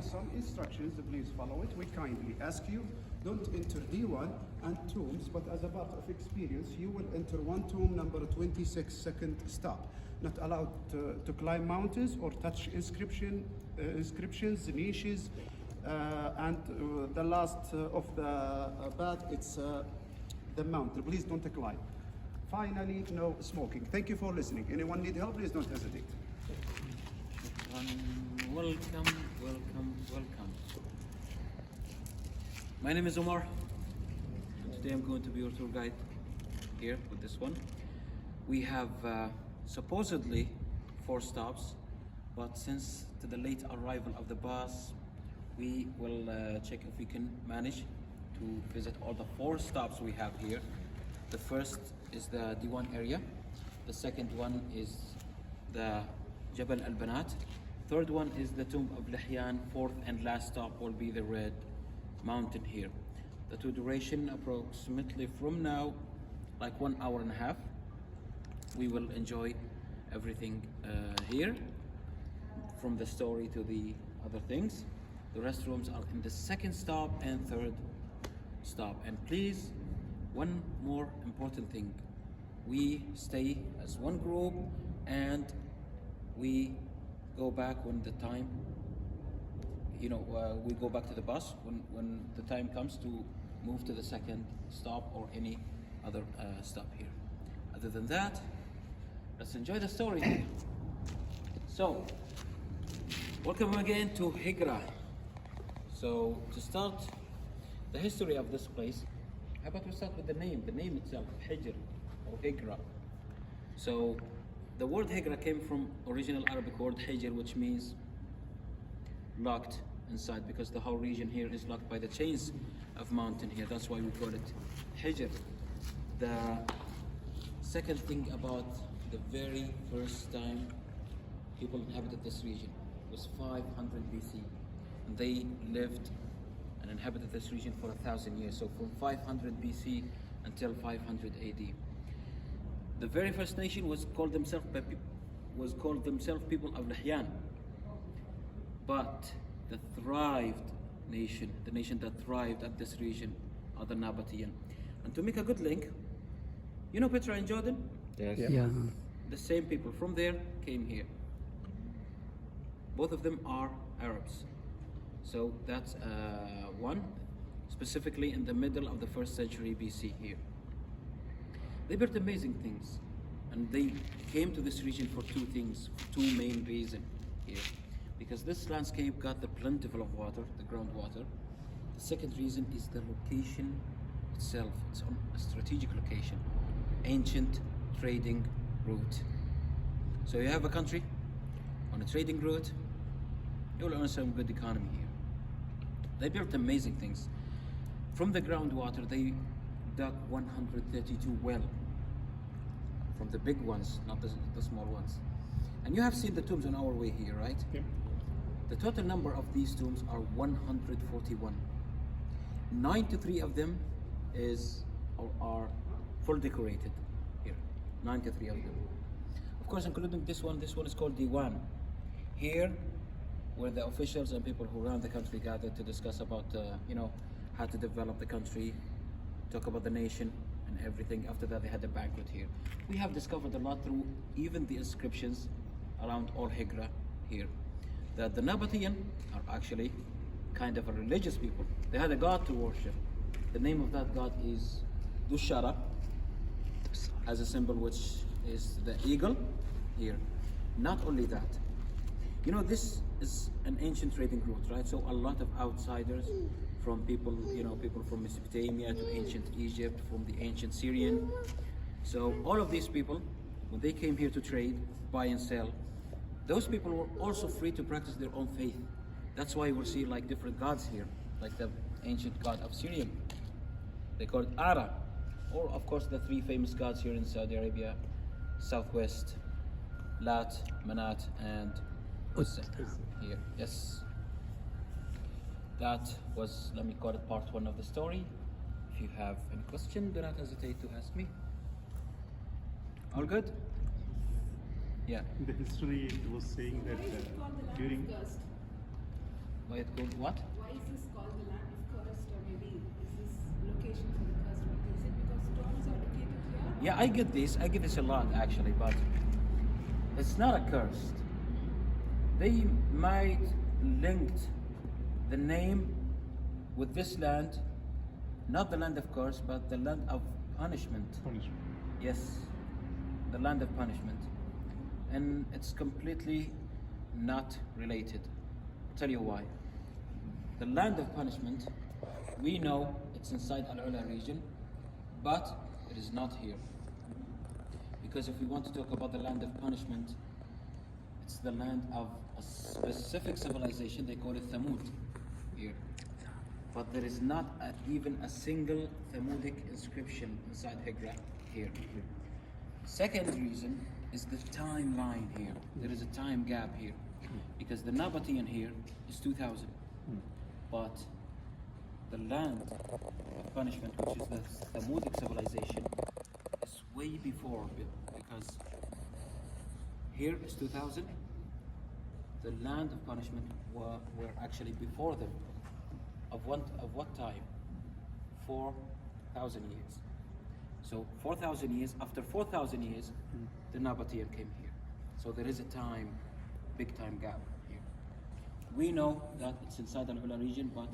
some instructions. Please follow it. We kindly ask you, don't enter D1 and tombs, but as a part of experience, you will enter one tomb number 26, second stop. Not allowed to climb mountains or touch inscriptions, niches, and the last of the path, it's the mountain. Please don't climb. Finally, no smoking. Thank you for listening. Anyone need help? Please don't hesitate. Welcome, welcome, welcome. My name is Omar. Today I'm going to be your tour guide here with this one. We have supposedly 4 stops, but since to the late arrival of the bus, we will check if we can manage to visit all the 4 stops we have here. The first is the D1 area. The second one is the Jabal al-Banat. Third one is the tomb of Lihyan. Fourth and last stop will be the Red Mountain here. The tour duration approximately from now, like 1.5 hours. We will enjoy everything here, from the story to the other things. The restrooms are in the second stop and third stop. And please, one more important thing, we stay as one group and we go back when the time, we go back to the bus when the time comes to move to the second stop or any other stop here. Other than that, let's enjoy the story. So, welcome again to Hegra. So, to start the history of this place, how about we start with the name itself, Hijr or Hegra. So, the word Hegra came from original Arabic word Hijr, which means locked inside, because the whole region here is locked by the chains of mountain here. That's why we call it Hijr. The second thing about the very first time people inhabited this region was 500 BC. And they lived and inhabited this region for 1,000 years. So from 500 BC until 500 AD. The very first nation was called themselves people of Lihyan. But the nation that thrived at this region are the Nabataean. And to make a good link, you know Petra in Jordan? Yes. Yeah. The same people from there came here. Both of them are Arabs. So that's one, specifically in the middle of the 1st century BC here. They built amazing things, and they came to this region for 2 things, 2 main reasons here. Because this landscape got the plentiful of water, the groundwater. The second reason is the location itself. It's on a strategic location, ancient trading route. So you have a country on a trading route, you'll earn some good economy here. They built amazing things. From the groundwater, they dug 132 wells. From the big ones, not the small ones. And you have seen the tombs on our way here, right? Yeah. The total number of these tombs are 141. 93 of them are full decorated here. 93 of them. Of course, including this one is called D1. Here, where the officials and people who run the country gathered to discuss about, how to develop the country, talk about the nation and everything. After that, they had a banquet here. We have discovered a lot through even the inscriptions around all Hegra here, that the Nabataean are actually kind of a religious people. They had a god to worship. The name of that god is Dushara, as a symbol, which is the eagle here. Not only that, this is an ancient trading route, right? So a lot of outsiders from people from Mesopotamia to ancient Egypt, from the ancient Syrian. So all of these people, when they came here to trade, buy and sell, those people were also free to practice their own faith. That's why we'll see like different gods here, like the ancient god of Syrian. They call it Ara, or of course the 3 famous gods here in Saudi Arabia, Southwest, Lat, Manat, and Uzza here. Yes. That was, let me call it part 1 of the story. If you have any question, do not hesitate to ask me. All good? Yeah. In the history, it was saying that during Why it called what? Why is this called the land of cursed, or maybe is this location for the cursed? Is it because tombs are located here? Yeah, I get this a lot actually, but it's not a cursed. They might linked the name with this land, not the land of curse, but the land of punishment. Punishment. Yes, the land of punishment. And it's completely not related. I'll tell you why. The land of punishment, we know it's inside AlUla region, but it is not here. Because if we want to talk about the land of punishment, it's the land of a specific civilization, they call it Thamud here. But there is not even a single Thamudic inscription inside Hegra here. Second reason is the timeline here. There is a time gap here. Because the Nabataean here is 2000. But the land of punishment, which is the Thamudic civilization, is way before, because here is 2000. The land of punishment were actually before them. Of what time? 4,000 years. So 4,000 years, after 4,000 years, the Nabataean came here. So there is a big time gap here. We know that it's inside the AlUla region, but